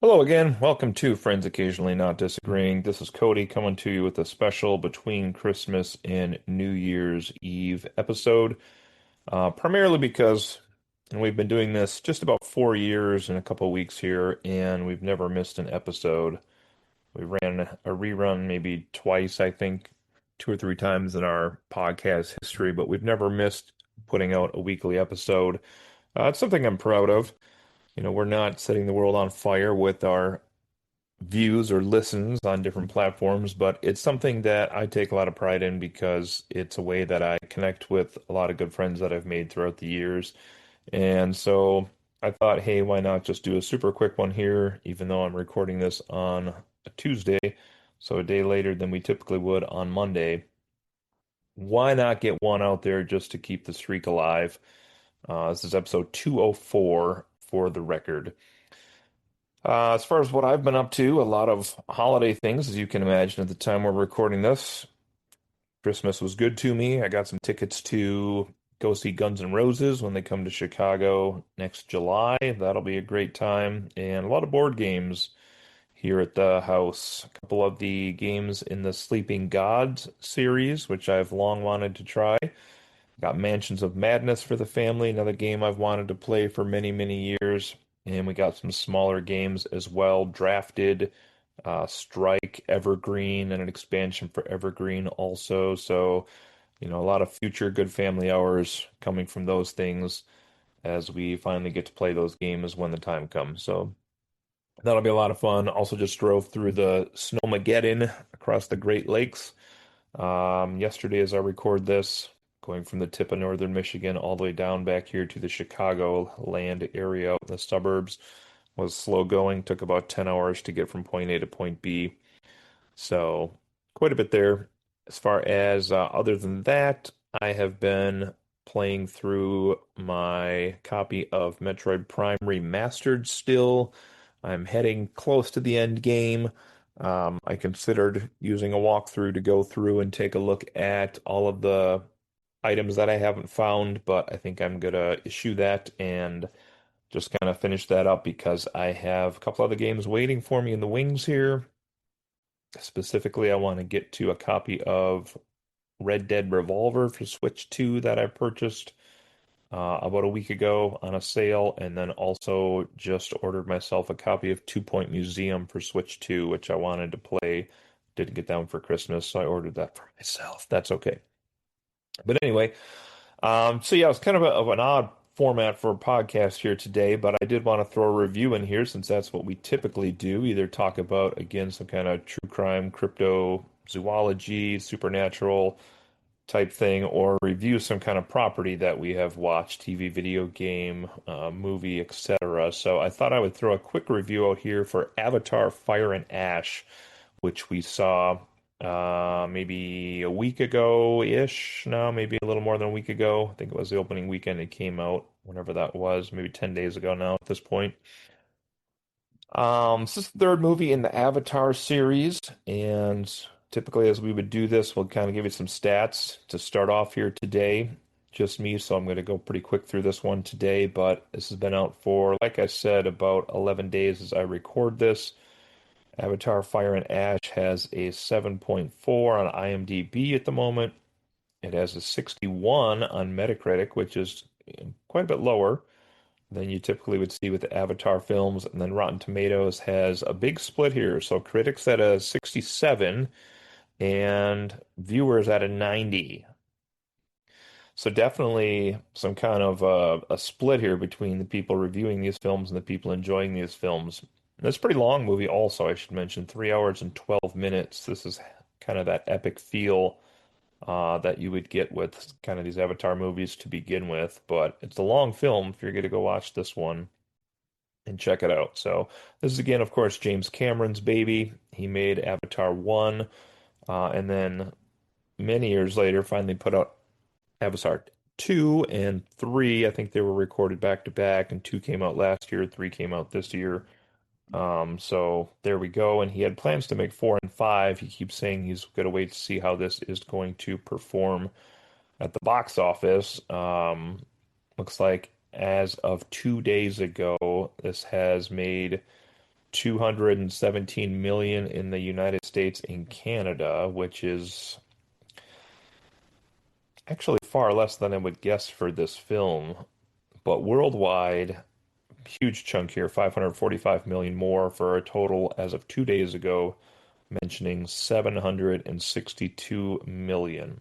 Hello again. Welcome to Friends Occasionally Not Disagreeing. This is Cody coming to you with a special between Christmas and New Year's Eve episode. Primarily because we've been doing this just about 4 years and a couple weeks here, and we've never missed an episode. We ran a rerun maybe twice, I think, two or three times in our podcast history, but we've never missed putting out a weekly episode. It's something I'm proud of. We're not setting the world on fire with our views or listens on different platforms, but it's something that I take a lot of pride in because it's a way that I connect with a lot of good friends that I've made throughout the years. And so I thought, hey, why not just do a super quick one here, even though I'm recording this on a Tuesday, so a day later than we typically would on Monday. Why not get one out there just to keep the streak alive? This is episode 204 for the record. As far as what I've been up to, a lot of holiday things, as you can imagine, at the time we're recording this. Christmas was good to me. I got some tickets to go see Guns N' Roses when they come to Chicago next July. That'll be a great time. And a lot of board games here at the house. A couple of the games in the Sleeping Gods series, which I've long wanted to try. Got Mansions of Madness for the family, another game I've wanted to play for many, many years. And we got some smaller games as well. Drafted, Strike, Evergreen, and an expansion for Evergreen also. So, a lot of future good family hours coming from those things as we finally get to play those games when the time comes. So that'll be a lot of fun. Also just drove through the Snowmageddon across the Great Lakes. Yesterday, as I record this, going from the tip of northern Michigan all the way down back here to the Chicago land area out in the suburbs, was slow going. Took about 10 hours to get from point A to point B. So, quite a bit there. As far as other than that, I have been playing through my copy of Metroid Prime Remastered still. I'm heading close to the end game. I considered using a walkthrough to go through and take a look at all of the items that I haven't found, but I think I'm gonna issue that and just kind of finish that up because I have a couple other games waiting for me in the wings here. Specifically, I want to get to a copy of Red Dead Revolver for Switch 2 that I purchased about a week ago on a sale, and then also just ordered myself a copy of Two Point Museum for Switch 2, which I wanted to play. Didn't get down for Christmas, so I ordered that for myself. That's okay. But anyway, so yeah, it's kind of an odd format for a podcast here today, but I did want to throw a review in here since that's what we typically do. Either talk about, again, some kind of true crime, crypto, zoology, supernatural type thing, or review some kind of property that we have watched, TV, video game, movie, etc. So I thought I would throw a quick review out here for Avatar Fire and Ash, which we saw maybe a week ago-ish. No, maybe a little more than a week ago. I think it was the opening weekend it came out, whenever that was, maybe 10 days ago now at this point. This is the third movie in the Avatar series, and typically as we would do this, we'll kind of give you some stats to start off here today. Just me, so I'm going to go pretty quick through this one today, but this has been out for, like I said, about 11 days as I record this. Avatar Fire and Ash has a 7.4 on IMDb at the moment. It has a 61 on Metacritic, which is quite a bit lower than you typically would see with the Avatar films. And then Rotten Tomatoes has a big split here. So critics at a 67 and viewers at a 90. So definitely some kind of a split here between the people reviewing these films and the people enjoying these films. And it's a pretty long movie also, I should mention, 3 hours and 12 minutes. This is kind of that epic feel that you would get with kind of these Avatar movies to begin with. But it's a long film if you're going to go watch this one and check it out. So this is again, of course, James Cameron's baby. He made Avatar 1, and then many years later finally put out Avatar 2 and 3. I think they were recorded back to back, and 2 came out last year, 3 came out this year. So there we go. And he had plans to make 4 and 5. He keeps saying he's going to wait to see how this is going to perform at the box office. Looks like as of 2 days ago, this has made 217 million in the United States and Canada, which is actually far less than I would guess for this film. But worldwide, huge chunk here, 545 million more for a total as of 2 days ago, mentioning 762 million.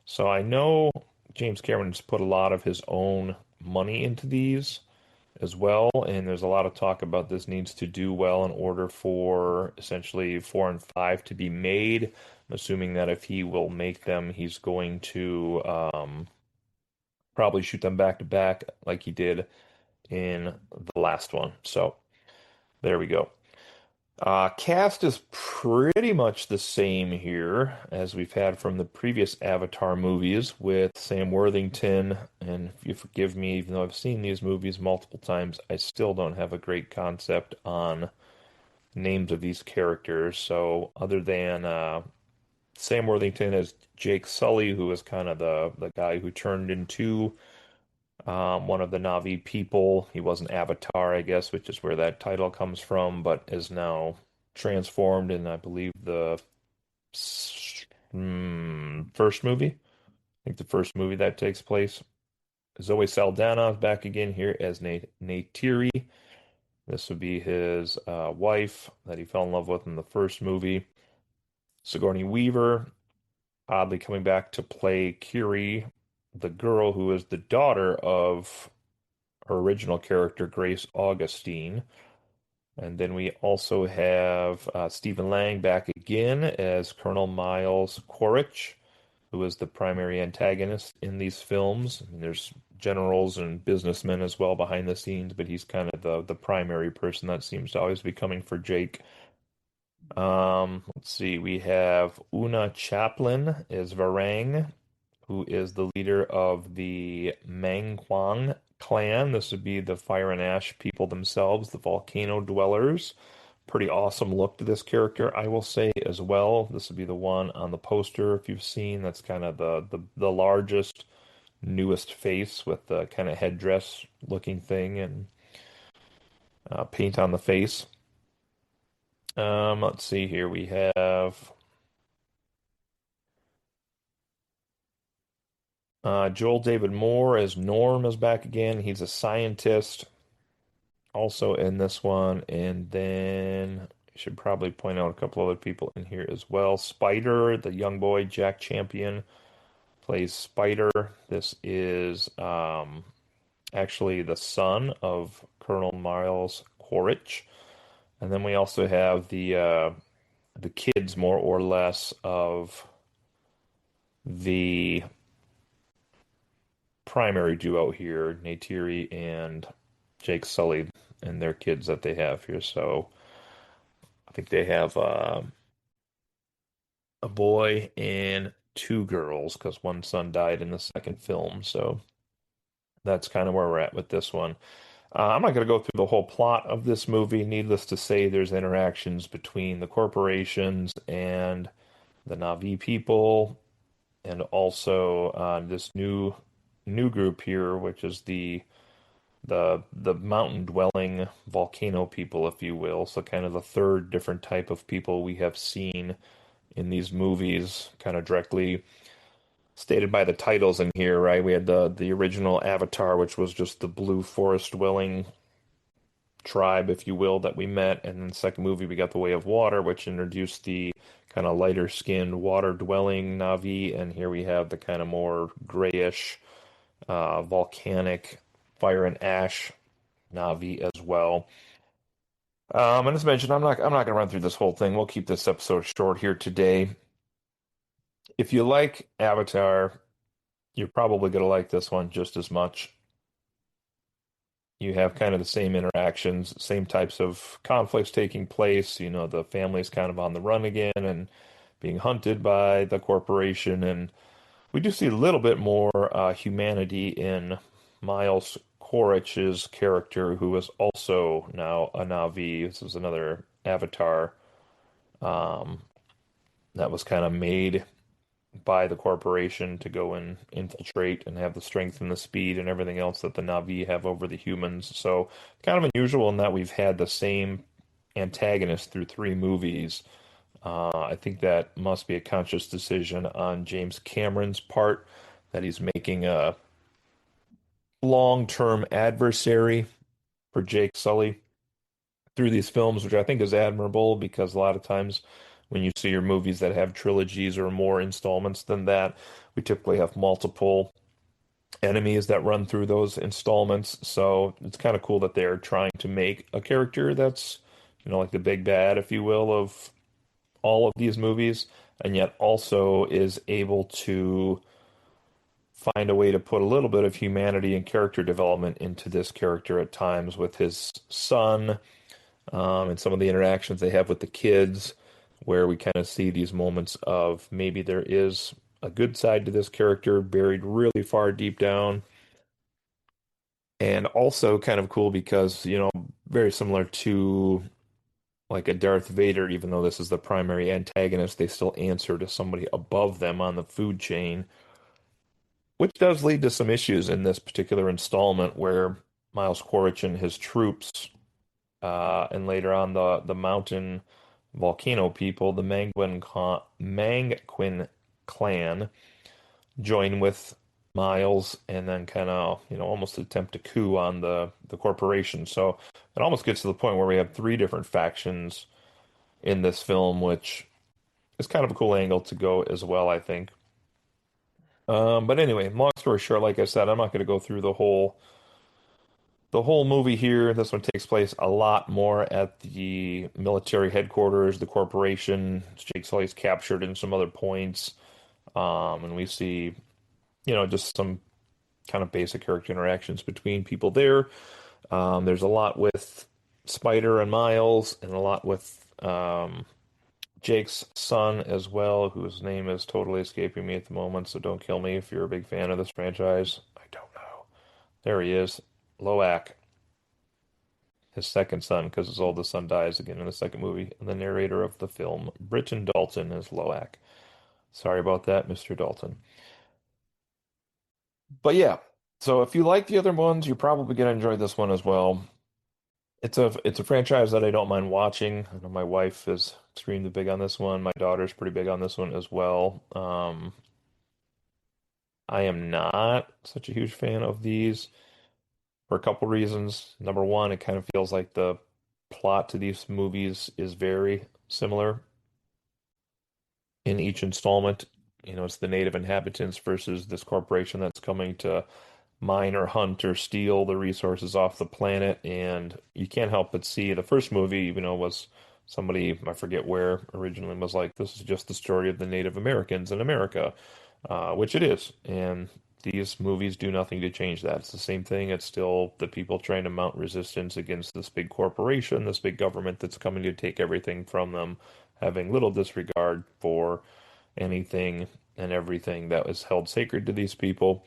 So I know James Cameron's put a lot of his own money into these as well, and there's a lot of talk about this needs to do well in order for essentially four and five to be made. I'm assuming that if he will make them, he's going to probably shoot them back to back like he did in the last one. So there we go. Cast is pretty much the same here as we've had from the previous Avatar movies with Sam Worthington. And if you forgive me, even though I've seen these movies multiple times, I still don't have a great concept on names of these characters. So other than Sam Worthington as Jake Sully, who is kind of the guy who turned into one of the Na'vi people. He was an Avatar, I guess, which is where that title comes from, but is now transformed in, I believe, the first movie. I think the first movie that takes place. Zoe Saldana is back again here as Neytiri. This would be his wife that he fell in love with in the first movie. Sigourney Weaver, oddly coming back to play Kiri, the girl who is the daughter of her original character, Grace Augustine. And then we also have Stephen Lang back again as Colonel Miles Quaritch, who is the primary antagonist in these films. I mean, there's generals and businessmen as well behind the scenes, but he's kind of the primary person that seems to always be coming for Jake. Let's see, we have Una Chaplin as Varang, who is the leader of the Manghuang clan. This would be the fire and ash people themselves, the volcano dwellers. Pretty awesome look to this character, I will say as well. This would be the one on the poster, if you've seen. That's kind of the largest, newest face with the kind of headdress looking thing and paint on the face. Let's see here. We have Joel David Moore as Norm is back again. He's a scientist also in this one. And then I should probably point out a couple other people in here as well. Spider, the young boy, Jack Champion, plays Spider. This is actually the son of Colonel Miles Quaritch. And then we also have the kids, more or less, of the primary duo here, Neytiri and Jake Sully, and their kids that they have here. So I think they have a boy and two girls because one son died in the second film. So that's kind of where we're at with this one. I'm not going to go through the whole plot of this movie. Needless to say, there's interactions between the corporations and the Na'vi people, and also this new group here, which is the mountain dwelling volcano people, if you will. So kind of the third different type of people we have seen in these movies, kind of directly stated by the titles in here, right? We had the original Avatar, which was just the blue forest dwelling tribe, if you will, that we met. And then the second movie, we got The Way of Water, which introduced the kind of lighter skinned water dwelling Na'vi. And here we have the kind of more grayish, volcanic fire and ash Na'vi as well. And as mentioned, I'm not gonna run through this whole thing. We'll keep this episode short here today. If you like Avatar, you're probably gonna like this one just as much. You have kind of the same interactions, same types of conflicts taking place. You know, the family's kind of on the run again and being hunted by the corporation. And we do see a little bit more humanity in Miles Quaritch's character, who is also now a Na'vi. This is another Avatar um, that was kind of made by the corporation to go and infiltrate and have the strength and the speed and everything else that the Na'vi have over the humans. So kind of unusual in that we've had the same antagonist through three movies. I think that must be a conscious decision on James Cameron's part that he's making a long-term adversary for Jake Sully through these films, which I think is admirable because a lot of times when you see your movies that have trilogies or more installments than that, we typically have multiple enemies that run through those installments. So it's kind of cool that they're trying to make a character that's, like the big bad, if you will, of all of these movies, and yet also is able to find a way to put a little bit of humanity and character development into this character at times with his son, and some of the interactions they have with the kids, where we kind of see these moments of maybe there is a good side to this character buried really far deep down. And also kind of cool because, very similar to like a Darth Vader, even though this is the primary antagonist, they still answer to somebody above them on the food chain, which does lead to some issues in this particular installment where Miles Quaritch and his troops, and later on the mountain volcano people, the Mangquin clan, join with Miles and then kind of, almost attempt a coup on the corporation. So it almost gets to the point where we have three different factions in this film, which is kind of a cool angle to go as well, I think. But anyway, long story short, like I said, I'm not going to go through the whole movie here. This one takes place a lot more at the military headquarters, the corporation. Jake Sully's captured in some other points. And we see, just some kind of basic character interactions between people there. There's a lot with Spider and Miles, and a lot with Jake's son as well, whose name is totally escaping me at the moment, so don't kill me if you're a big fan of this franchise. I don't know. There he is. Loak, his second son, because his oldest son dies again in the second movie. And the narrator of the film, Britton Dalton, is Loak. Sorry about that, Mr. Dalton. But yeah, so if you like the other ones, you're probably gonna enjoy this one as well. It's a franchise that I don't mind watching. I know my wife is extremely big on this one. My daughter's pretty big on this one as well. I am not such a huge fan of these for a couple reasons. Number one, it kind of feels like the plot to these movies is very similar in each installment. It's the native inhabitants versus this corporation that's coming to mine or hunt or steal the resources off the planet. And you can't help but see the first movie, was somebody, I forget where originally, was like, this is just the story of the Native Americans in America, which it is. And these movies do nothing to change that. It's the same thing. It's still the people trying to mount resistance against this big corporation, this big government that's coming to take everything from them, having little disregard for anything and everything that was held sacred to these people.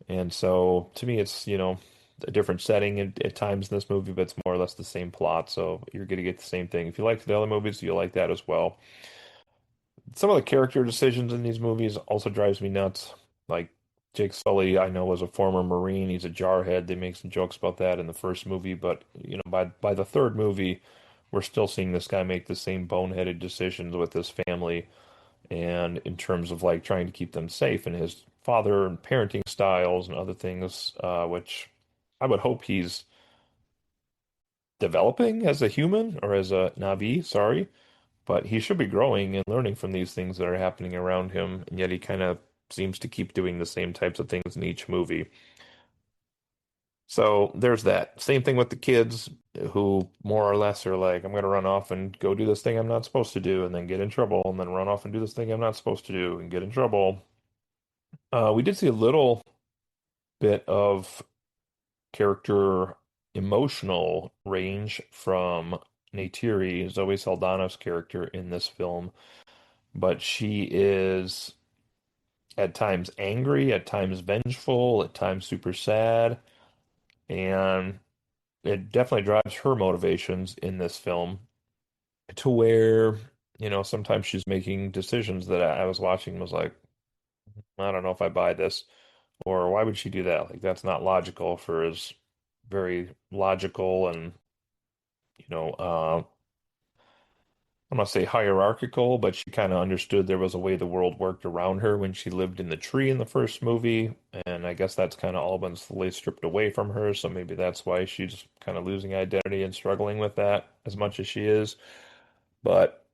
And so to me, it's, a different setting at times in this movie, but it's more or less the same plot. So you're going to get the same thing. If you liked the other movies, you'll like that as well. Some of the character decisions in these movies also drives me nuts. Like Jake Sully, I know was a former Marine. He's a jarhead. They make some jokes about that in the first movie, but by the third movie, we're still seeing this guy make the same boneheaded decisions with his family and in terms of like trying to keep them safe and his father and parenting styles and other things, which I would hope he's developing as a human or as a Navi, sorry, but he should be growing and learning from these things that are happening around him, and yet he kind of seems to keep doing the same types of things in each movie. So there's that. Same thing with the kids who more or less are like, I'm going to run off and go do this thing I'm not supposed to do and then get in trouble and then run off and do this thing I'm not supposed to do and get in trouble. We did see a little bit of character emotional range from Neytiri, Zoe Saldana's character in this film, but she is at times angry, at times vengeful, at times super sad, and it definitely drives her motivations in this film to where, sometimes she's making decisions that I was watching and was like, I don't know if I buy this, or why would she do that? Like, that's not logical for as very logical and, you know, I'm gonna say hierarchical, but she kind of understood there was a way the world worked around her when she lived in the tree in the first movie, and I guess that's kind of all been slowly stripped away from her, so maybe that's why she's kind of losing identity and struggling with that as much as she is. But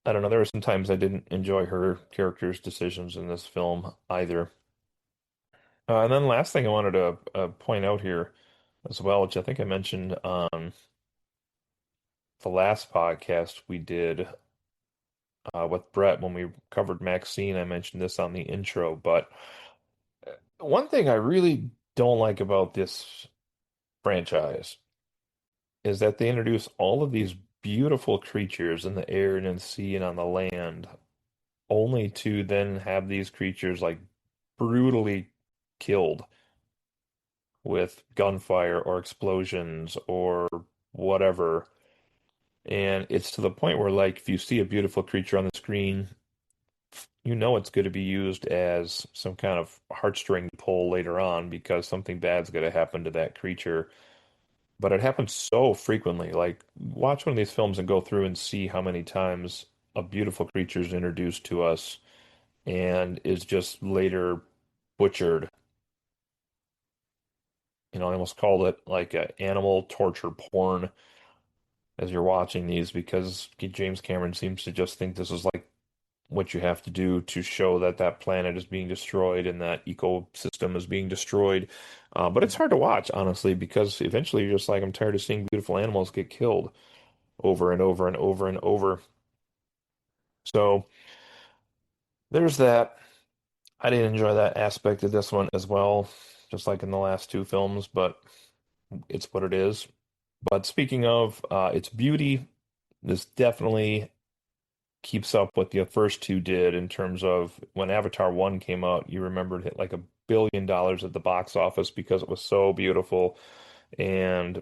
I don't know, there were some times I didn't enjoy her character's decisions in this film either. And then last thing I wanted to point out here as well, which I think I mentioned on the last podcast we did with Brett when we covered Maxine. I mentioned this on the intro, but one thing I really don't like about this franchise is that they introduce all of these beautiful creatures in the air and in the sea and on the land, only to then have these creatures like brutally killed with gunfire or explosions or whatever. And it's to the point where, like, if you see a beautiful creature on the screen, you know it's going to be used as some kind of heartstring pull later on because something bad's going to happen to that creature. But it happens so frequently. Like, watch one of these films and go through and see how many times a beautiful creature is introduced to us and is just later butchered. I almost called it like a animal torture porn as you're watching these because James Cameron seems to just think this is like what you have to do to show that that planet is being destroyed and that ecosystem is being destroyed. But it's hard to watch, honestly, because eventually you're just like, I'm tired of seeing beautiful animals get killed over and over and over and over. So there's that. I didn't enjoy that aspect of this one as well, just like in the last two films, but it's what it is. But speaking of its beauty, this definitely keeps up what the first two did in terms of when Avatar 1 came out, you remember it hit like $1 billion at the box office because it was so beautiful and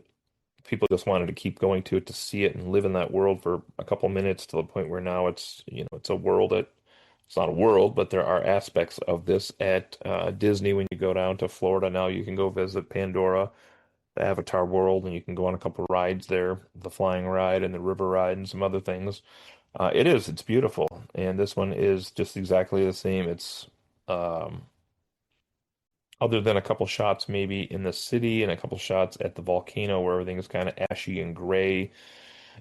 people just wanted to keep going to it to see it and live in that world for a couple minutes to the point where now it's a world that it's not a world, but there are aspects of this at Disney. When you go down to Florida now, you can go visit Pandora, the Avatar world, and you can go on a couple rides there, the flying ride and the river ride and some other things. It's beautiful. And this one is just exactly the same. Um, Other than a couple shots maybe in the city and a couple shots at the volcano where everything is kind of ashy and gray.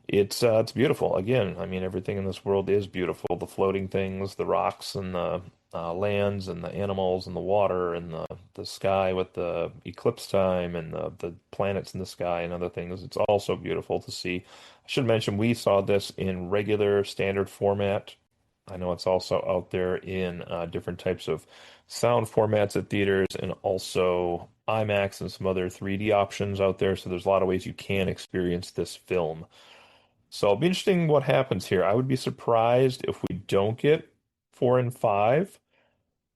It's beautiful. Again, I mean, everything in this world is beautiful. The floating things, the rocks and the lands and the animals and the water and the sky with the eclipse time and the planets in the sky and other things. It's also beautiful to see. I should mention we saw this in regular standard format. I know it's also out there in different types of sound formats at theaters and also IMAX and some other 3D options out there. So there's a lot of ways you can experience this film. So it'll be interesting what happens here. I would be surprised if we don't get four and five,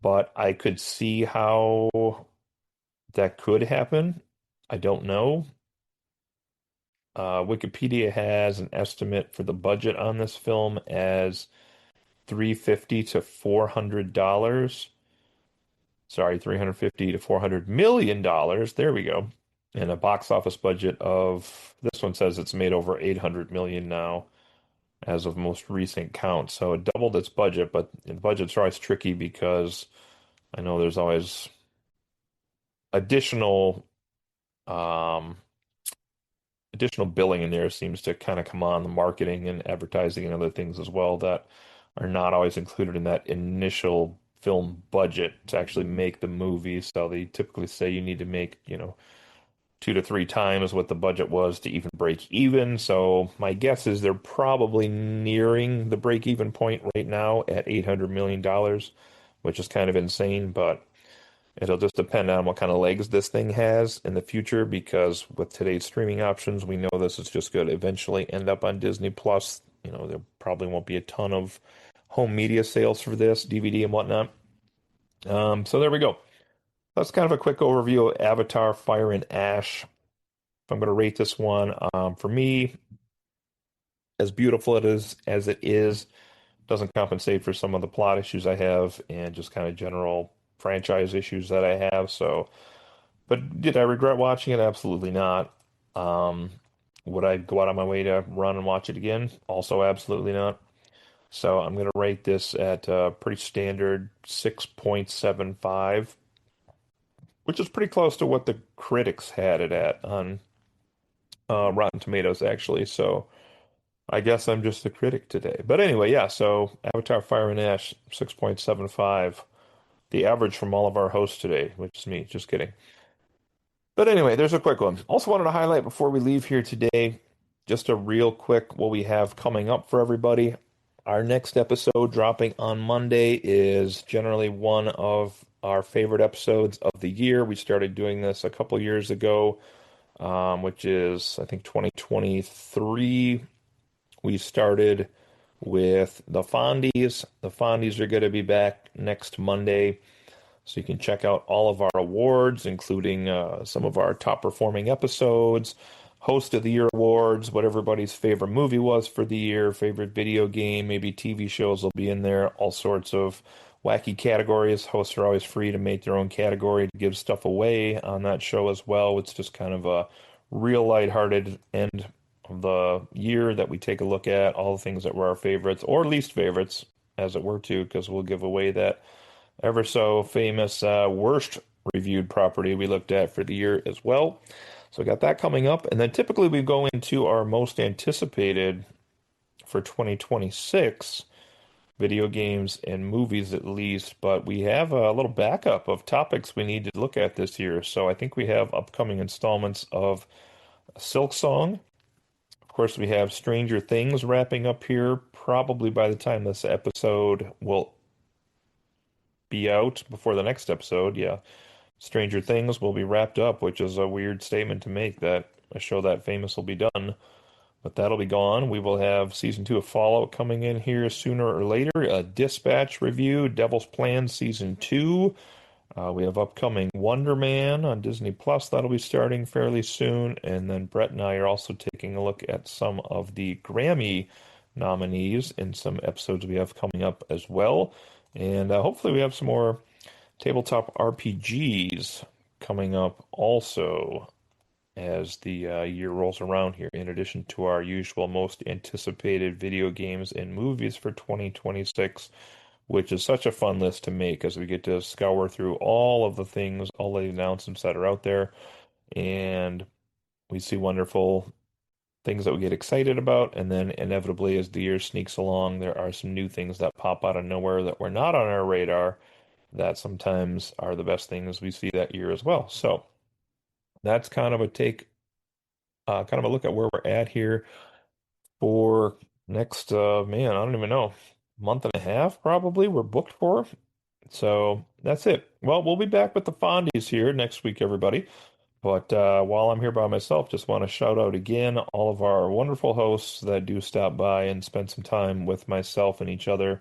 but I could see how that could happen. I don't know. Wikipedia has an estimate for the budget on this film as 350 to $400. Sorry, 350 to $400 million. There we go. And a box office budget of this one says it's made over 800 million now as of most recent count. So it doubled its budget, but the budgets are always tricky because I know there's always additional um, additional billing in there seems to kind of come on the marketing and advertising and other things as well that are not always included in that initial film budget to actually make the movie. So they typically say you need to make, 2 to 3 times what the budget was to even break even. So my guess is they're probably nearing the break even point right now at $800 million, which is kind of insane, but it'll just depend on what kind of legs this thing has in the future because with today's streaming options, we know this is just going to eventually end up on Disney Plus. There probably won't be a ton of home media sales for this, DVD and whatnot. So there we go. That's kind of a quick overview of Avatar Fire and Ash. If I'm going to rate this one, for me, as beautiful as it is, doesn't compensate for some of the plot issues I have and just kind of general franchise issues that I have. So, but did I regret watching it? Absolutely not. Um, Would I go out on my way to run and watch it again? Also, absolutely not. So I'm going to rate this at a pretty standard 6.75, which is pretty close to what the critics had it at on Rotten Tomatoes, actually. So I guess I'm just a critic today. But anyway, yeah, so Avatar Fire and Ash, 6.75. The average from all of our hosts today, which is me. Just kidding. But anyway, there's a quick one. Also wanted to highlight before we leave here today, just a real quick what we have coming up for everybody. Our next episode dropping on Monday is generally one of our favorite episodes of the year. We started doing this a couple years ago, which is, I think, 2023. We started with the Fondies. The Fondies are going to be back next Monday. So you can check out all of our awards, including some of our top performing episodes, Host of the Year awards, what everybody's favorite movie was for the year, favorite video game, maybe TV shows will be in there, all sorts of wacky categories. Hosts are always free to make their own category to give stuff away on that show as well. It's just kind of a real lighthearted end of the year that we take a look at, all the things that were our favorites or least favorites, as it were, too, because we'll give away that ever so famous worst reviewed property we looked at for the year as well. So we got that coming up. And then typically we go into our most anticipated for 2026 video games and movies at least, but we have a little backup of topics we need to look at this year. So I think we have upcoming installments of Silk Song. Of course, we have Stranger Things wrapping up here, probably by the time this episode will be out before the next episode. Yeah, Stranger Things will be wrapped up, which is a weird statement to make that a show that famous will be done. But that'll be gone. We will have season 2 of Fallout coming in here sooner or later. A Dispatch review, Devil's Plan season 2. We have upcoming Wonder Man on Disney Plus. That'll be starting fairly soon. And then Brett and I are also taking a look at some of the Grammy nominees in some episodes we have coming up as well. And hopefully we have some more tabletop RPGs coming up also as the year rolls around here, in addition to our usual most anticipated video games and movies for 2026, which is such a fun list to make as we get to scour through all of the things, all the announcements that are out there, and we see wonderful things that we get excited about, and then inevitably as the year sneaks along, there are some new things that pop out of nowhere that were not on our radar that sometimes are the best things we see that year as well. So that's kind of a take, kind of a look at where we're at here for next, man, I don't even know, month and a half probably we're booked for. So that's it. Well, we'll be back with the Fondies here next week, everybody. But while I'm here by myself, just want to shout out again all of our wonderful hosts that do stop by and spend some time with myself and each other.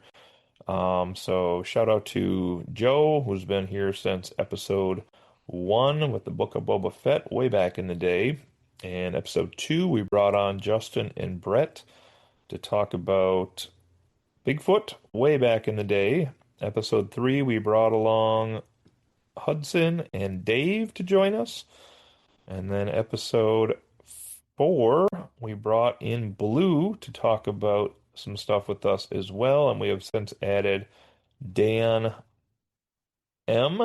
So shout out to Joe, who's been here since episode 1 with the Book of Boba Fett way back in the day. And episode 2, we brought on Justin and Brett to talk about Bigfoot way back in the day. Episode 3, we brought along Hudson and Dave to join us. And then episode 4, we brought in Blue to talk about some stuff with us as well. And we have since added Dan M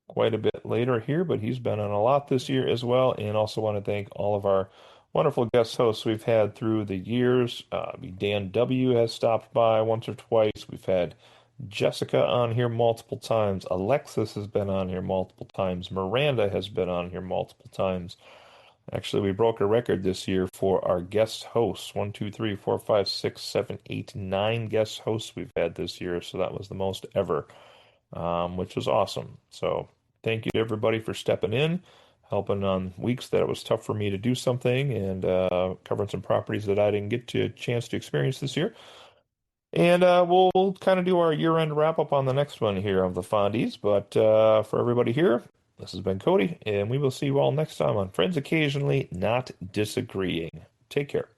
quite a bit later here, but he's been on a lot this year as well. And also want to thank all of our wonderful guest hosts we've had through the years. Dan W. has stopped by once or twice. We've had Jessica on here multiple times. Alexis has been on here multiple times. Miranda has been on here multiple times. Actually, we broke a record this year for our guest hosts. 1, 2, 3, 4, 5, 6, 7, 8, 9 guest hosts we've had this year. So that was the most ever, which was awesome. So thank you to everybody for stepping in, helping on weeks that it was tough for me to do something, and covering some properties that I didn't get to a chance to experience this year. And we'll kind of do our year-end wrap-up on the next one here of the Fondies. But for everybody here, this has been Cody, and we will see you all next time on Friends Occasionally Not Disagreeing. Take care.